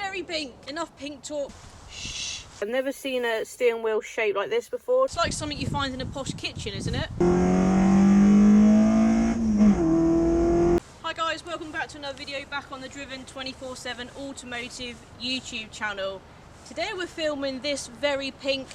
very pink. Enough pink talk. Shh. I've never seen a steering wheel shaped like this before. It's like something you find in a posh kitchen, isn't it? Hi guys, welcome back to another video back on the Driven 24/7 Automotive YouTube channel. Today we're filming this very pink,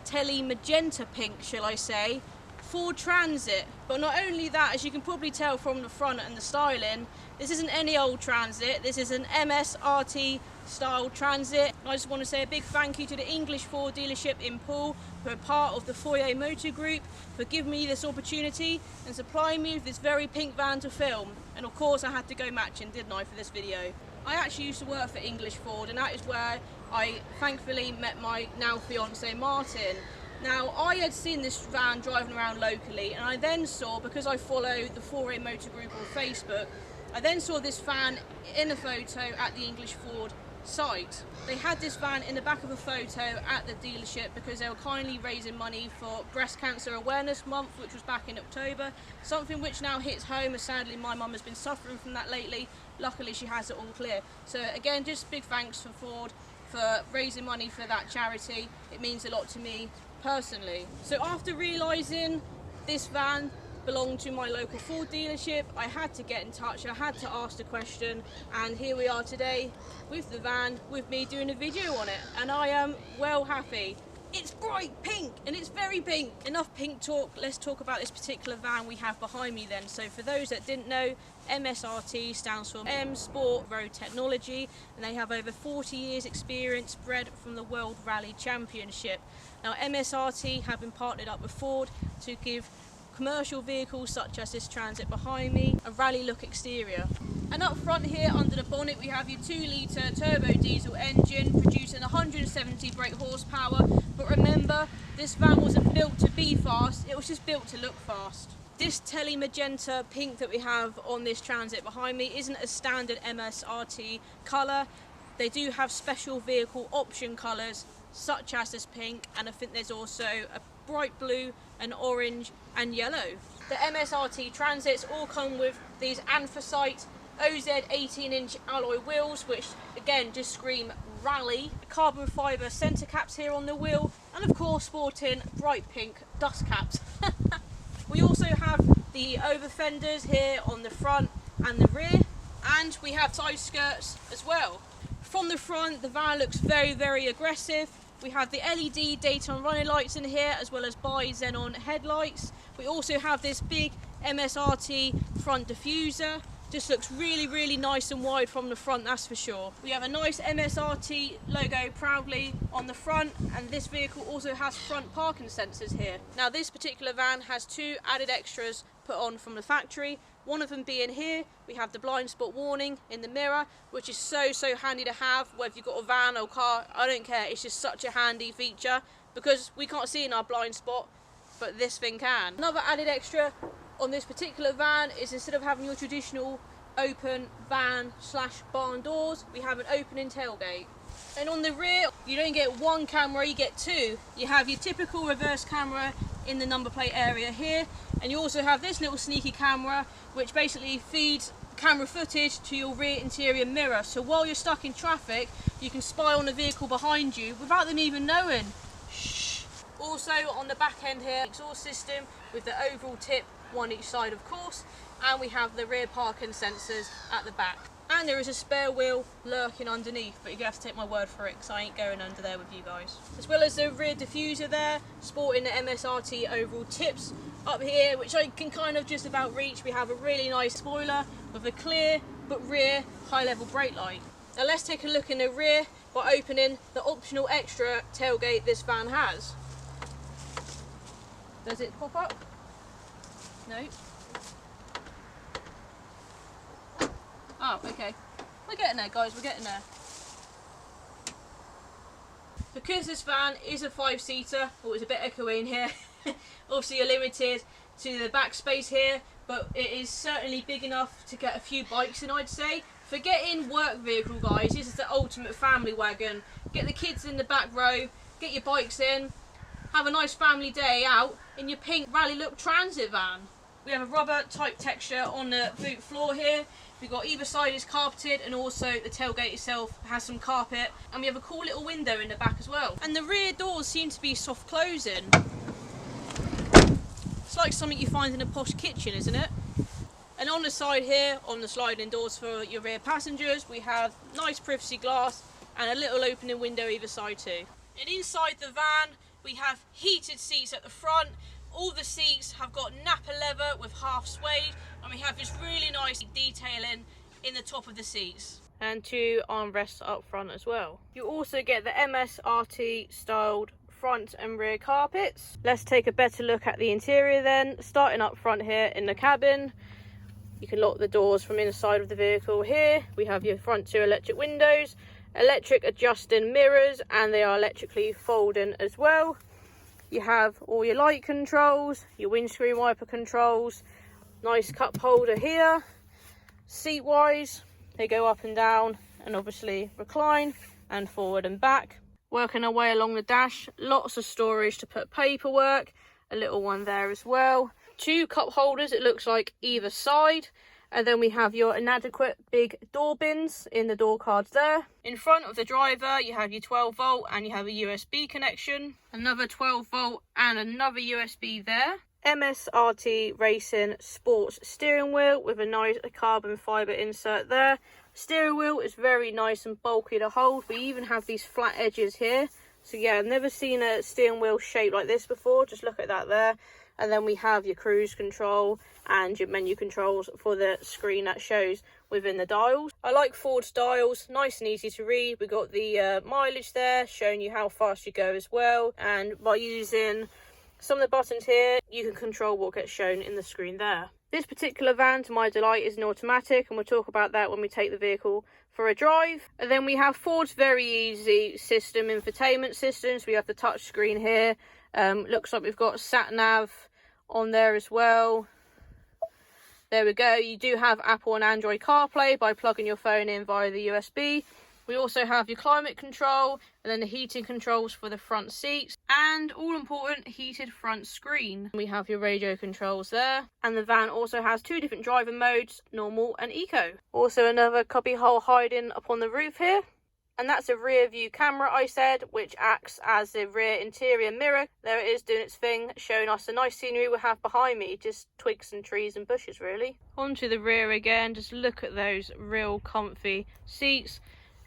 telly magenta pink, shall I say, Ford Transit. But not only that, as you can probably tell from the front and the styling, this isn't any old Transit. This is an MSRT style Transit. I just want to say a big thank you to the English Ford dealership in Poole, who are part of the Foray Motor Group, for giving me this opportunity and supplying me with this very pink van to film. And of course I had to go matching, didn't I, for this video. I actually used to work for English Ford, and that is where I thankfully met my now fiance Martin. Now, I had seen this van driving around locally, and I then saw, because I follow the Foray Motor Group on Facebook, I then saw this van in a photo at the English Ford site. They had this van in the back of a photo at the dealership because they were kindly raising money for Breast Cancer Awareness Month, which was back in October, something which now hits home, as sadly my mum has been suffering from that lately. Luckily she has it all clear. So again, just big thanks for Ford for raising money for that charity. It means a lot to me personally. So after realising this van belonged to my local Ford dealership, I had to get in touch, I had to ask the question, and here we are today with the van, with me doing a video on it, and I am well happy. It's bright pink, and it's very pink. Enough pink talk, let's talk about this particular van we have behind me then. So for those that didn't know, MSRT stands for M Sport Road Technology, and they have over 40 years experience bred from the World Rally Championship. Now MSRT have been partnered up with Ford to give commercial vehicles such as this Transit behind me a rally look exterior. And up front here under the bonnet we have your 2-litre turbo diesel engine producing 170 brake horsepower, but remember, this van wasn't built to be fast, it was just built to look fast. This telly magenta pink that we have on this Transit behind me isn't a standard MSRT colour. They do have special vehicle option colours such as this pink, and I think there's also a bright blue, an orange and yellow. The MSRT Transits all come with these anthracite OZ 18-inch alloy wheels, which again just scream rally. Carbon fibre centre caps here on the wheel, and of course sporting bright pink dust caps. We also have the over fenders here on the front and the rear, and we have side skirts as well. From the front, the van looks very, very aggressive. We have the LED daytime running lights in here, as well as bi-xenon headlights. We also have this big MSRT front diffuser. Just looks really, really nice and wide from the front, that's for sure. We have a nice MSRT logo proudly on the front, and this vehicle also has front parking sensors here. Now this particular van has two added extras put on from the factory. One of them being here, we have the blind spot warning in the mirror, which is so handy to have, whether you've got a van or car, I don't care, it's just such a handy feature, because we can't see in our blind spot, but this thing can. Another added extra on this particular van is, instead of having your traditional open van / barn doors, we have an opening tailgate. And on the rear, you don't get one camera, you get two. You have your typical reverse camera in the number plate area here, and you also have this little sneaky camera which basically feeds camera footage to your rear interior mirror, so while you're stuck in traffic you can spy on the vehicle behind you without them even knowing. Shh. Also on the back end here, exhaust system with the oval tip, one each side of course, and we have the rear parking sensors at the back. And there is a spare wheel lurking underneath, but you're going to have to take my word for it because I ain't going under there with you guys. As well as the rear diffuser there, sporting the MSRT oval tips. Up here, which I can kind of just about reach, we have a really nice spoiler with a clear but rear high level brake light. Now let's take a look in the rear by opening the optional extra tailgate this van has. Does it pop up? No. Oh, okay. We're getting there, guys, we're getting there. Because this van is a 5-seater, oh, it's a bit echoey in here, obviously you're limited to the back space here, but it is certainly big enough to get a few bikes in, I'd say. Forgetting work vehicle, guys, this is the ultimate family wagon. Get the kids in the back row, get your bikes in, have a nice family day out in your pink rally look Transit van. We have a rubber type texture on the boot floor here. We've got either side is carpeted, and also the tailgate itself has some carpet, and we have a cool little window in the back as well. And the rear doors seem to be soft closing. It's like something you find in a posh kitchen, isn't it? And on the side here, on the sliding doors for your rear passengers, we have nice privacy glass and a little opening window either side too. And inside the van, we have heated seats at the front. All the seats have got Napa leather with half suede, and we have this really nice detailing in the top of the seats. And 2 armrests up front as well. You also get the MSRT styled front and rear carpets. Let's take a better look at the interior then. Starting up front here in the cabin, you can lock the doors from inside of the vehicle here. We have your front 2 electric windows, electric adjusting mirrors, and they are electrically folding as well. You have all your light controls, your windscreen wiper controls, nice cup holder here. Seat wise, they go up and down and obviously recline and forward and back. Working our way along the dash, lots of storage to put paperwork, a little one there as well. 2 cup holders, it looks like, either side. And then we have your inadequate big door bins in the door cards there. In front of the driver, you have your 12 volt and you have a USB connection. Another 12 volt and another USB there. MSRT Racing Sports steering wheel with a nice carbon fibre insert there. Steering wheel is very nice and bulky to hold. We even have these flat edges here. So yeah, I've never seen a steering wheel shaped like this before. Just look at that there. And then we have your cruise control and your menu controls for the screen that shows within the dials. I like Ford's dials, nice and easy to read. We got the mileage there showing you how fast you go as well. And by using some of the buttons here, you can control what gets shown in the screen there. This particular van, to my delight, is an automatic, and we'll talk about that when we take the vehicle for a drive. And then we have Ford's very easy system, infotainment systems. We have the touch screen here. Looks like we've got sat nav on there as well. There we go. You do have Apple and Android CarPlay by plugging your phone in via the USB. We also have your climate control and then the heating controls for the front seats, and all important, heated front screen. We have your radio controls there, and the van also has 2 different driving modes, normal and eco. Also another cubby hole hiding up on the roof here. And that's a rear view camera, I said, which acts as the rear interior mirror. There it is doing its thing, showing us the nice scenery we have behind me. Just twigs and trees and bushes, really. Onto the rear again, just look at those real comfy seats.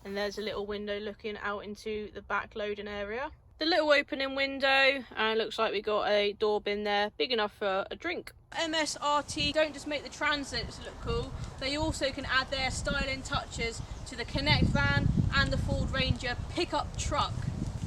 And there's a little window looking out into the back loading area. The little opening window, and it looks like we got a door bin there, big enough for a drink. MSRT don't just make the transits look cool, they also can add their styling touches to the Connect van and the Ford Ranger pickup truck.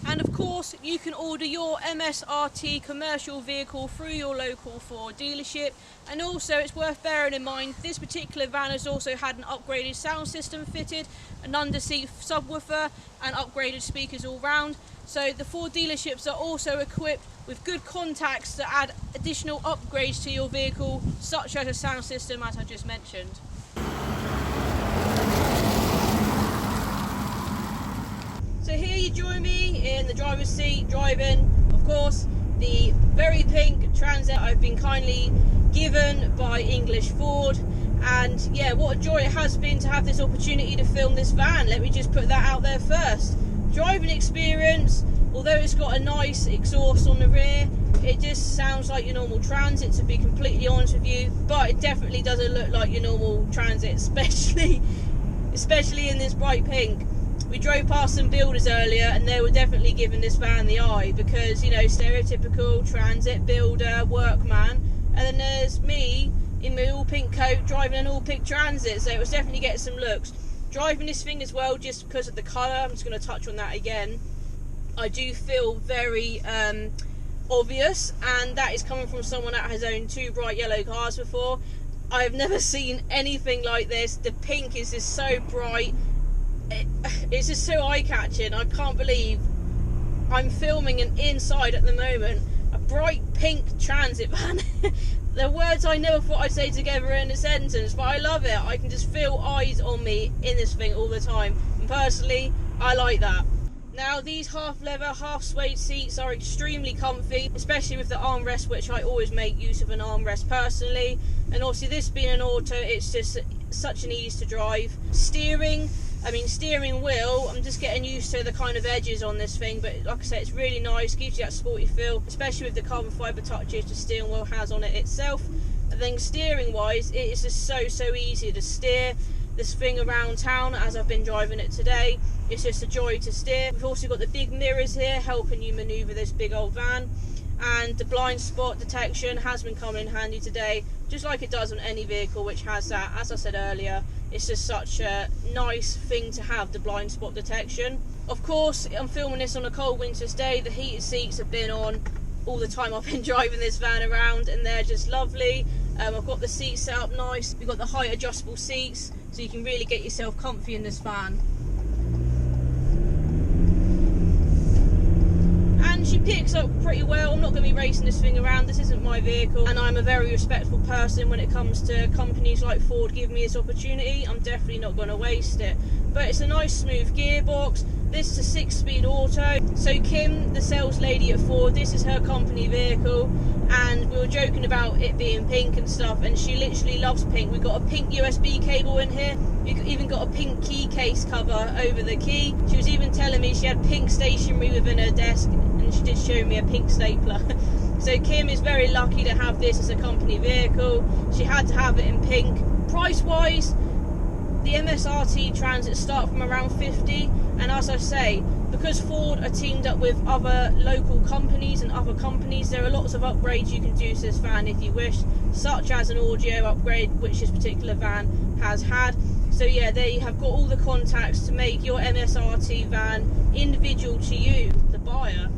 And of course, you can order your MSRT commercial vehicle through your local Ford dealership. And also, it's worth bearing in mind, this particular van has also had an upgraded sound system fitted, an underseat subwoofer, and upgraded speakers all round. So the Ford dealerships are also equipped with good contacts to add additional upgrades to your vehicle, such as a sound system, as I just mentioned. So here you join me in the driver's seat, driving, of course, the very pink Transit I've been kindly given by English Ford. And yeah, what a joy it has been to have this opportunity to film this van. Let me just put that out there first. Driving experience, although it's got a nice exhaust on the rear, it just sounds like your normal Transit, to be completely honest with you. But it definitely doesn't look like your normal Transit, especially in this bright pink. We drove past some builders earlier and they were definitely giving this van the eye, because, you know, stereotypical Transit builder, workman, and then there's me in my all pink coat driving an all pink Transit, so it was definitely getting some looks. Driving this thing as well, just because of the colour, I'm just going to touch on that again, I do feel very obvious, and that is coming from someone that has owned 2 bright yellow cars before. I've never seen anything like this. The pink is just so bright. It's just so eye-catching. I can't believe I'm filming an inside at the moment a bright pink Transit van. The words I never thought I'd say together in a sentence, but I love it. I can just feel eyes on me in this thing all the time, and personally I like that. Now, these half leather, half suede seats are extremely comfy, especially with the armrest, which I always make use of an armrest personally. And obviously, this being an auto, it's just such an ease to drive. Steering wheel, I'm just getting used to the kind of edges on this thing, but like I say, it's really nice, gives you that sporty feel, especially with the carbon fibre touches the steering wheel has on it itself. And then steering wise, it is just so easy to steer this thing around town. As I've been driving it today, it's just a joy to steer. We've also got the big mirrors here helping you manoeuvre this big old van, and the blind spot detection has been coming in handy today, just like it does on any vehicle which has that. As I said earlier, it's just such a nice thing to have, the blind spot detection. Of course, I'm filming this on a cold winter's day. The heated seats have been on all the time I've been driving this van around, and they're just lovely. I've got the seats set up nice. We've got the height adjustable seats, so you can really get yourself comfy in this van. And she picks up pretty well. I'm not going to be racing this thing around. This isn't my vehicle, and I'm a very respectful person when it comes to companies like Ford giving me this opportunity. I'm definitely not going to waste it. But it's a nice smooth gearbox. This is a 6-speed auto. So Kim, the sales lady at Ford, this is her company vehicle, and we were joking about it being pink and stuff, and she literally loves pink. We've got a pink USB cable in here. We've even got a pink key case cover over the key. She was even telling me she had pink stationery within her desk, and she did show me a pink stapler. So Kim is very lucky to have this as a company vehicle. She had to have it in pink. Price wise, the MSRT Transit start from around 50, and as I say, because Ford are teamed up with other local companies and other companies, there are lots of upgrades you can do to this van if you wish, such as an audio upgrade, which this particular van has had. So yeah, they have got all the contacts to make your MSRT van individual to you, the buyer.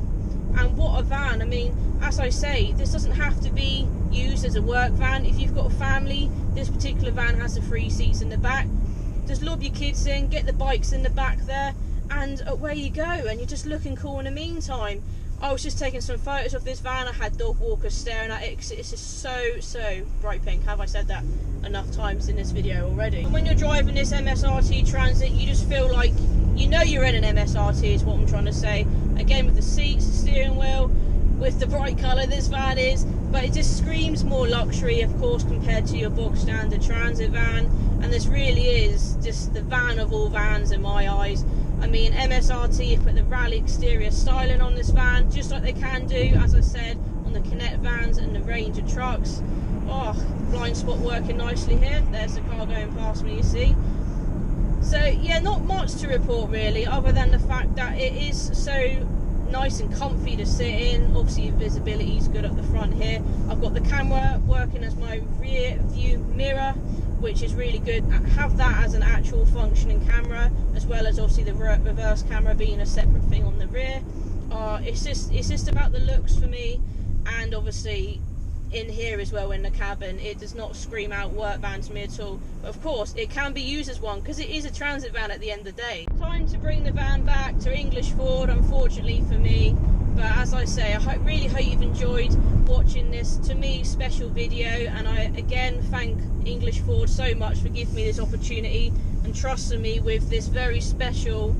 And what a van! I mean, as I say, this doesn't have to be used as a work van. If you've got a family, this particular van has the 3 seats in the back. Just lob your kids in, get the bikes in the back there, and away you go, and you're just looking cool in the meantime. I was just taking some photos of this van. I had dog walkers staring at it because it's just so bright pink. Have I said that enough times in this video already? And when you're driving this MSRT Transit, you just feel like you know you're in an MSRT is what I'm trying to say. Again, with the seats, the steering wheel, with the bright colour this van is, but it just screams more luxury, of course, compared to your bog standard transit van. And this really is just the van of all vans in my eyes. I mean, MSRT have put the rally exterior styling on this van, just like they can do, as I said, on the Connect vans and the Ranger trucks. Oh, blind spot working nicely here. There's the car going past me, you see. So yeah, not much to report really, other than the fact that it is so nice and comfy to sit in. Obviously visibility is good at the front here. I've got the camera working as my rear view mirror, which is really good. I have that as an actual functioning camera, as well as obviously the reverse camera being a separate thing on the rear. It's just about the looks for me, and obviously in here as well in the cabin, it does not scream out work van to me at all. But of course it can be used as one because it is a transit van at the end of the day. Time to bring the van back to English Ford, unfortunately for me. But as I say, I really hope you've enjoyed watching this, to me, special video, and I again thank English Ford so much for giving me this opportunity and trusting me with this very special,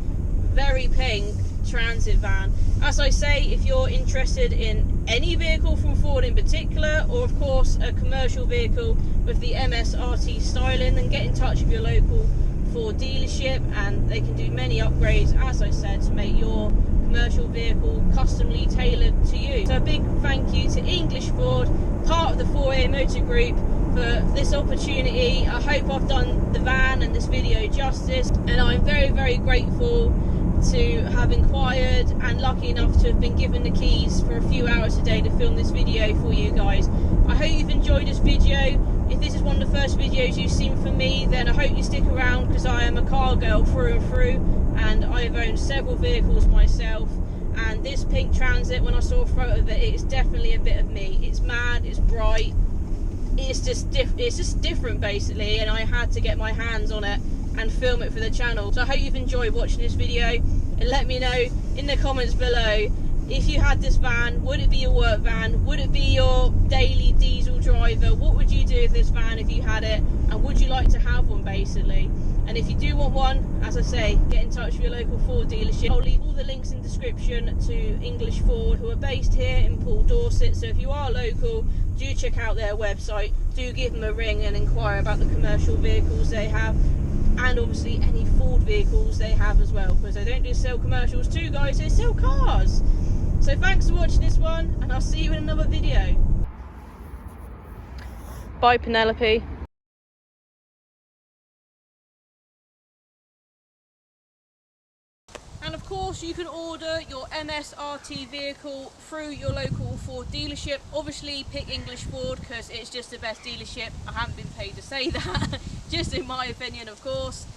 very pink transit van. As I say, if you're interested in any vehicle from Ford in particular, or of course a commercial vehicle with the MSRT styling, then get in touch with your local Ford dealership and they can do many upgrades, as I said, to make your commercial vehicle customly tailored to you. So a big thank you to English Ford, part of the Foray Motor Group, for this opportunity. I hope I've done the van and this video justice, and I'm very grateful to have inquired and lucky enough to have been given the keys for a few hours today to film this video for you guys. I hope you've enjoyed this video. If this is one of the first videos you've seen from me, then I hope you stick around, because I am a car girl through and through, and I've owned several vehicles myself, and this pink Transit, when I saw a photo of it, it's definitely a bit of me. It's mad, it's bright, it's just different basically, and I had to get my hands on it and film it for the channel. So I hope you've enjoyed watching this video, and let me know in the comments below, if you had this van, would it be your work van? Would it be your daily diesel driver? What would you do with this van if you had it? And would you like to have one basically? And if you do want one, as I say, get in touch with your local Ford dealership. I'll leave all the links in the description to English Ford, who are based here in Poole, Dorset. So if you are local, do check out their website. Do give them a ring and inquire about the commercial vehicles they have, and obviously any Ford vehicles they have as well, because they don't just sell commercials too, guys, they sell cars. So thanks for watching this one, and I'll see you in another video. Bye, Penelope. And of course you can order your MSRT vehicle through your local Ford dealership. Obviously pick English Ford because it's just the best dealership. I haven't been paid to say that, just in my opinion, of course.